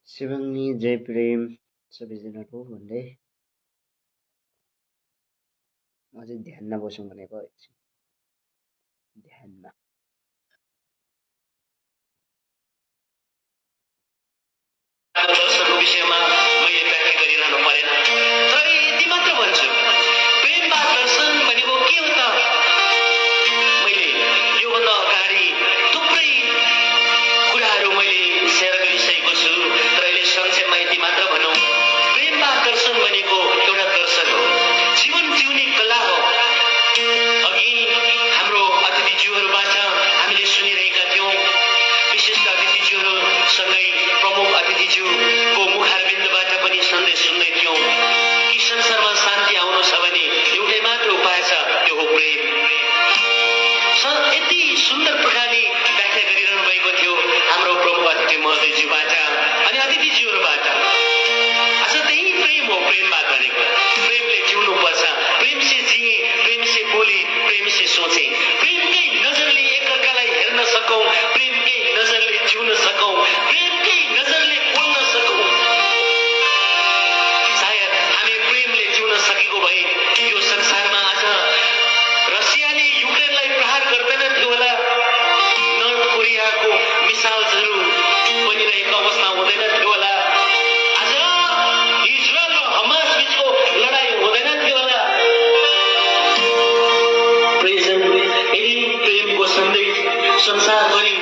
शिवाङ्गी जय प्रेम सबैजनाको भन्दै म चाहिँ ध्यानमा बसौँ भनेको एकछिन ध्यानमा विषयमा मैले व्याख्या गरिरहनु परेन तर यति मात्र भन्छु प्रेम मार्गदर्शन भनेको के हो त मैले योभन्दा अगाडि थुप्रै कुराहरू मैले सेयर गरिसकेको छु तर अहिले संक्षेपमा यति मात्र भनौँ प्रेम मार्गदर्शन भनेको एउटा दर्शन हो जीवन जिउने कला हो अघि हाम्रो अतिथिज्यूहरूबाट हामीले सुनिरहेका थियौँ विशिष्ट अतिथिज्यूहरूसँगै प्रमुख अतिथिज्यूको मुखारबिन्दबाट पनि सन्देश सुन्दै थियौँ कि संसारमा शान्ति आउनु छ भने एउटै मात्र उपाय छ त्यो हो प्रेम यति सुन्दर प्रकारले व्याख्या गरिरहनु भएको थियो हाम्रो प्रमुख अतिथि महोदयज्यूबाट अनि अतिथिज्यूहरूबाट अझ त्यही प्रेम हो प्रेममा गरेको प्रेमले जिउनु पर्छ प्रेम से जिए प्रेम से बोले प्रेम से सोचे प्रेमकै नजरले एकअर्कालाई हेर्न सकौं प्रेमकै नजरले जिउन सकौं प्रेमकै नजरले बोल्न सकौं सायद हामी प्रेमले जिउन सकेको भए यो संसारमा आज रसियाले युक्रेनलाई प्रहार गर्दैन थियो होला नर्थ कोरियाको मिसाइलहरू बनिरहेको अवस्था हुँदैन थियो होला आज इजरायल र हमास बीचको लडाई हुँदैन थियो होला प्रेजेन्ट यही प्रेमको सन्देश संसारभरि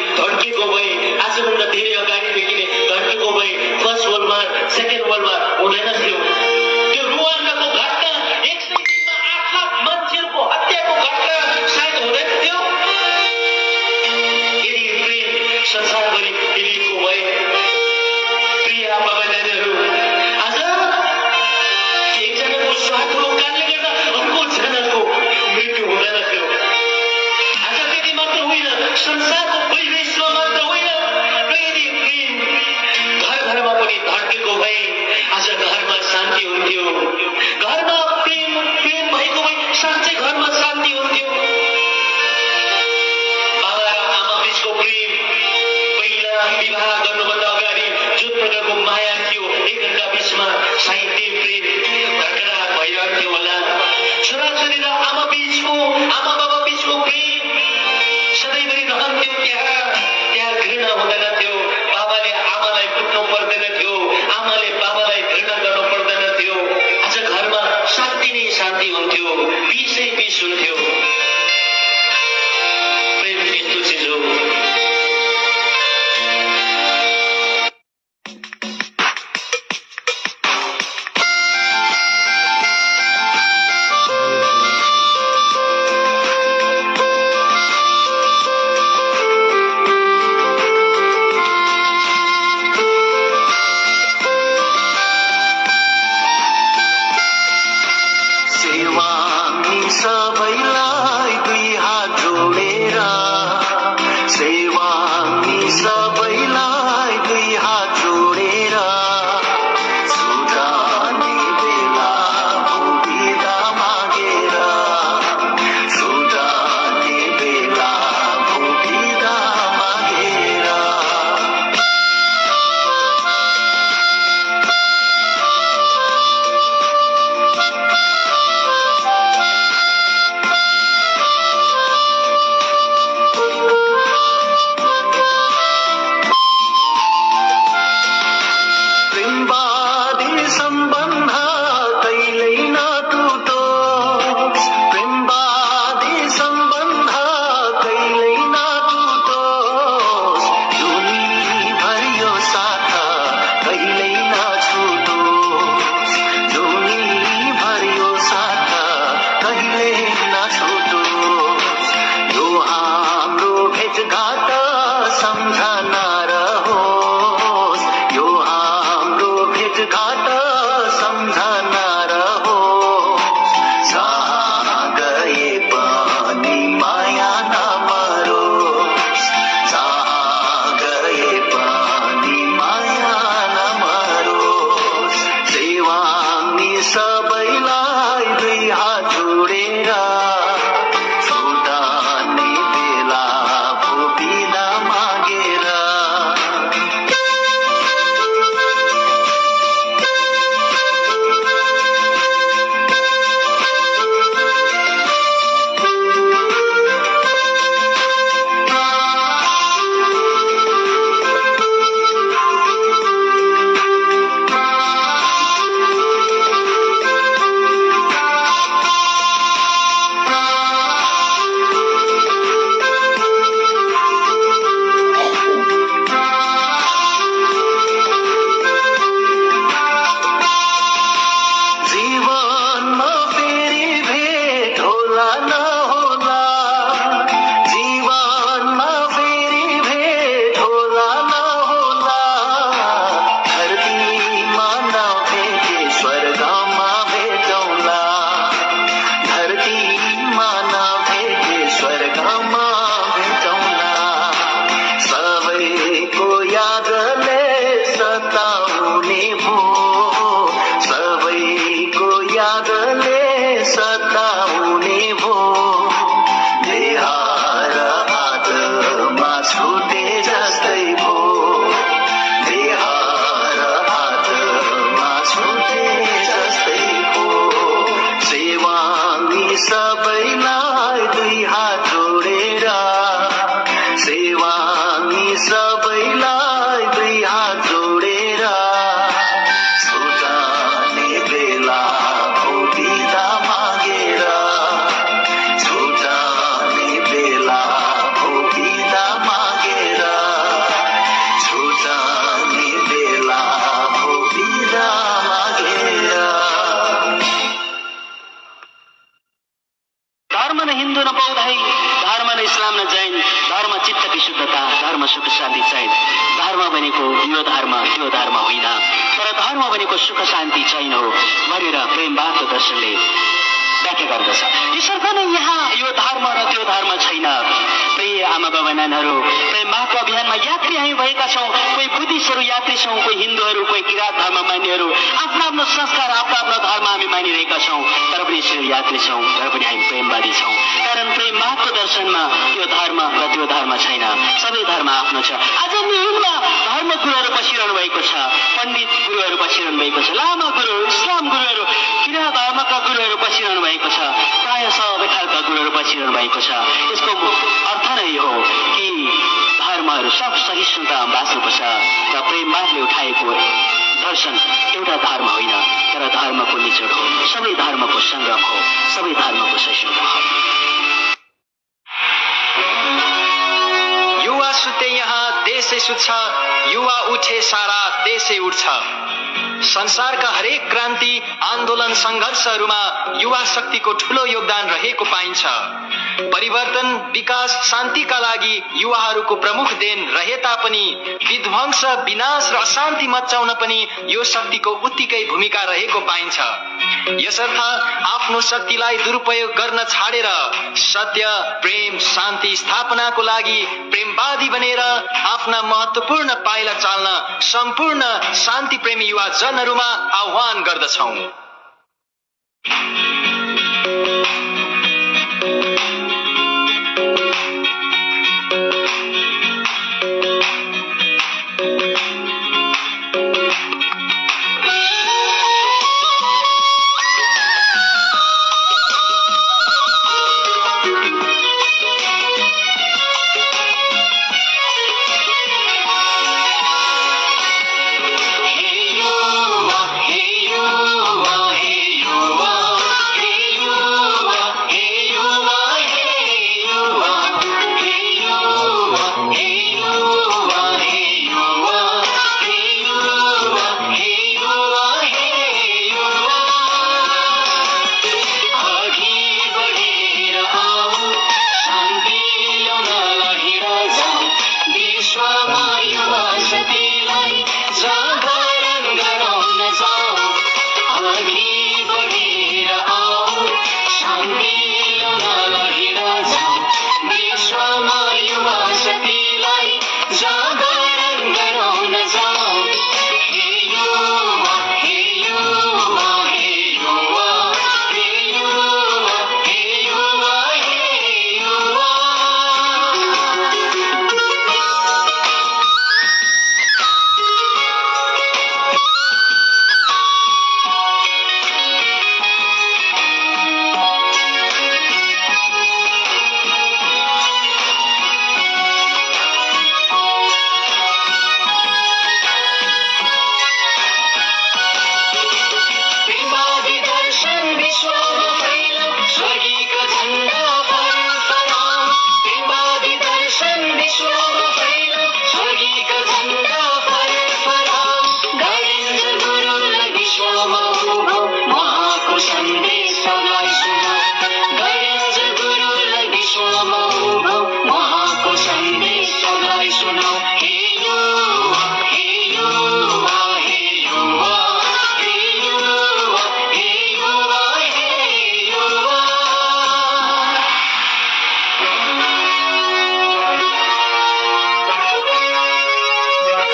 सुख शान्ति छैन हो भनेर प्रेमवादको दर्शनले व्याख्या गर्दछ। यसर्थ नै यहाँ यो धर्म र त्यो धर्म छैन। प्रिय आमा बाबा नानीहरू, प्रेमवादको अभियानमा यात्री हामी भएका छौँ। कोही बुद्धिस्टहरू यात्री छौँ, कोही हिन्दूहरू, कोही किराँत धर्म मान्नेहरू, आफ्नो आफ्नो संस्कार, आफ्नो आफ्नो धर्म हामी मानिरहेका छौँ। तर पनि यसरी यात्री छौँ, तर पनि हामी प्रेमवादी छौँ। कारण प्रेमवादको दर्शनमा यो धर्म र त्यो धर्म छैन। सबै धर्म आफ्नो छ। आज न्युमा धर्म गुरुहरू बसिरहनु भएको छ, पण्डित गुरुहरू बसिरहनु भएको छ, लामा गुरुहरू, इस्लाम गुरुहरू, किराँत धर्मका गुरुहरू बसिरहनु भएको छ, प्राय सबै खालका गुरुहरू बसिरहनु भएको छ। यसको अर्थ नै हो कि धर्महरू सब सहिष्णुतामा बाँच्नुपर्छ र प्रेमवादले उठाएको दर्शन एउटा धर्म होइन, तर धर्मको निचोड हो, सबै धर्मको सङ्गम हो, सबै धर्मको सहिष्णुता हो। युवा सुते यहाँ देशै सुत्छ, युवा उठे सारा देशै उठ्छ। संसारका हरेक क्रान्ति, आन्दोलन, संघर्षहरूमा युवा शक्तिको ठूलो योगदान रहेको पाइन्छ। परिवर्तन, विकास, शान्तिका लागि युवाहरूको प्रमुख देन रहे तापनि विध्वंस, विनाश र अशान्ति मच्चाउन पनि यो शक्तिको उत्तिकै भूमिका रहेको पाइन्छ। यसर्थ आफ्नो शक्तिलाई दुरुपयोग गर्न छाडेर सत्य, प्रेम, शान्ति स्थापनाको लागि प्रेमवादी बनेर आफ्ना महत्त्वपूर्ण पाइला चाल्न सम्पूर्ण शान्ति प्रेमी युवा जनहरूमा आह्वान गर्दछौं।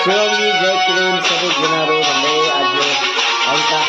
शिवजी जय प्रेम सबै जनाहरू भन्दै आज हल्का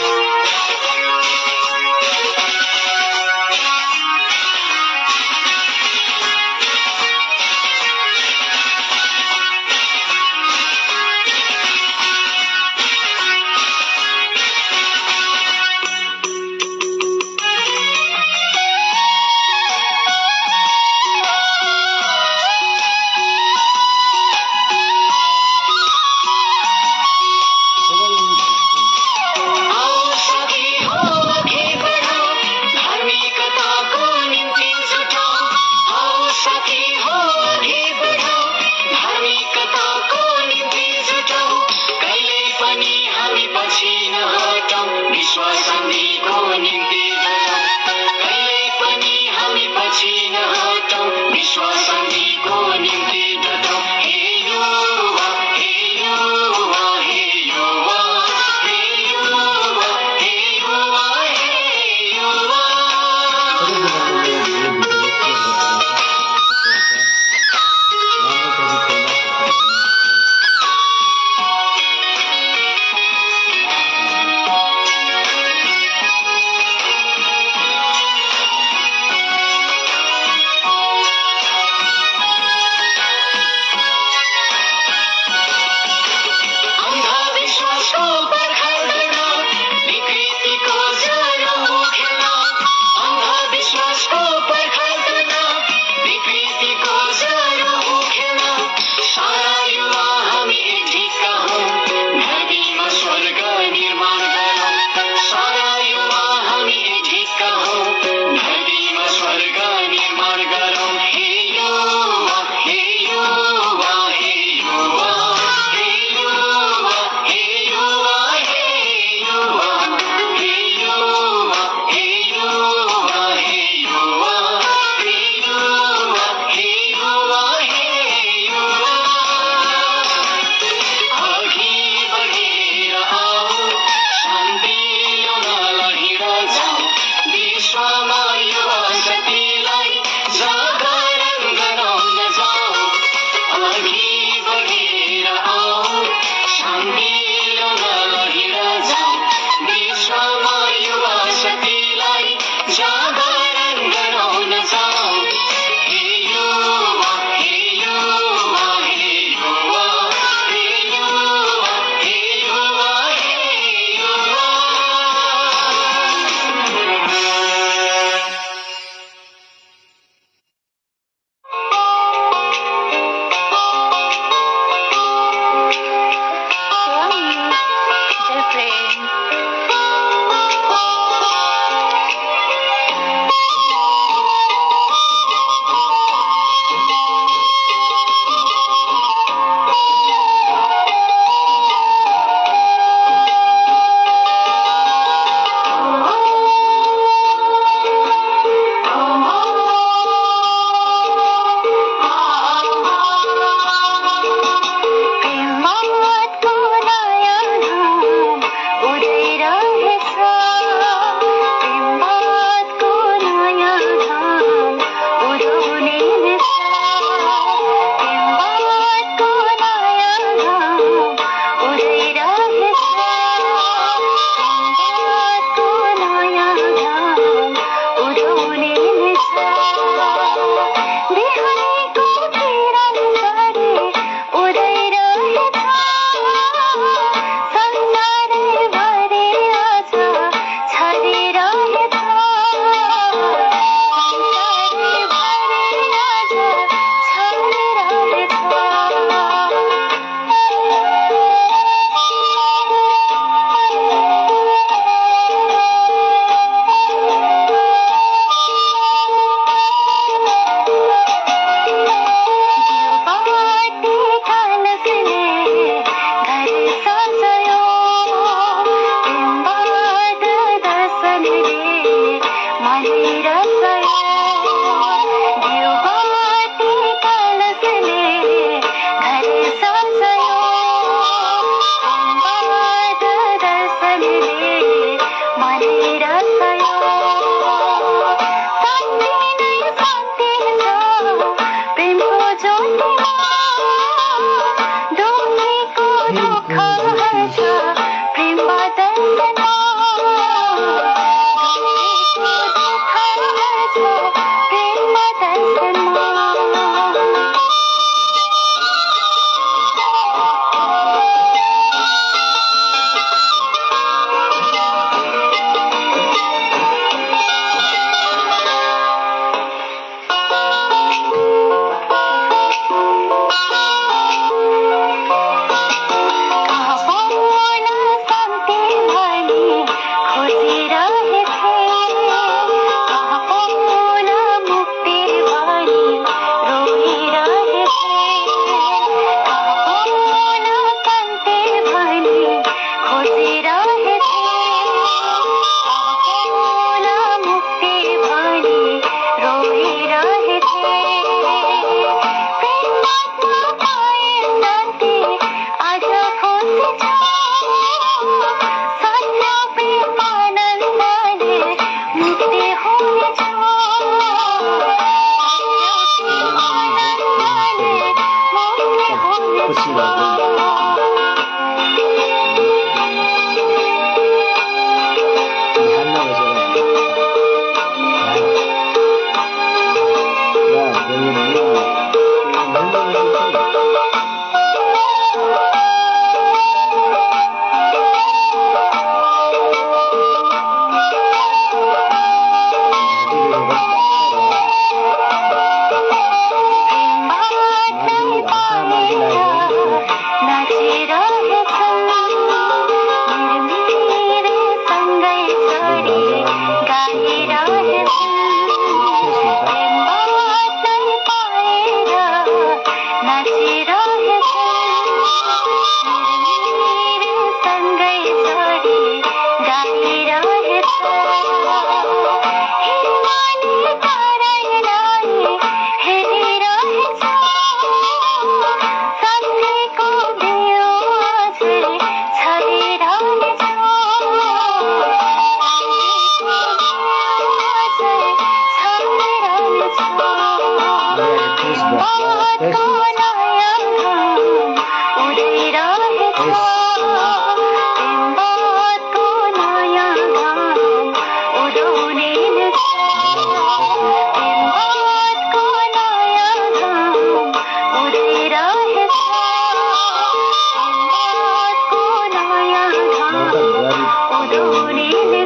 दोहोरीले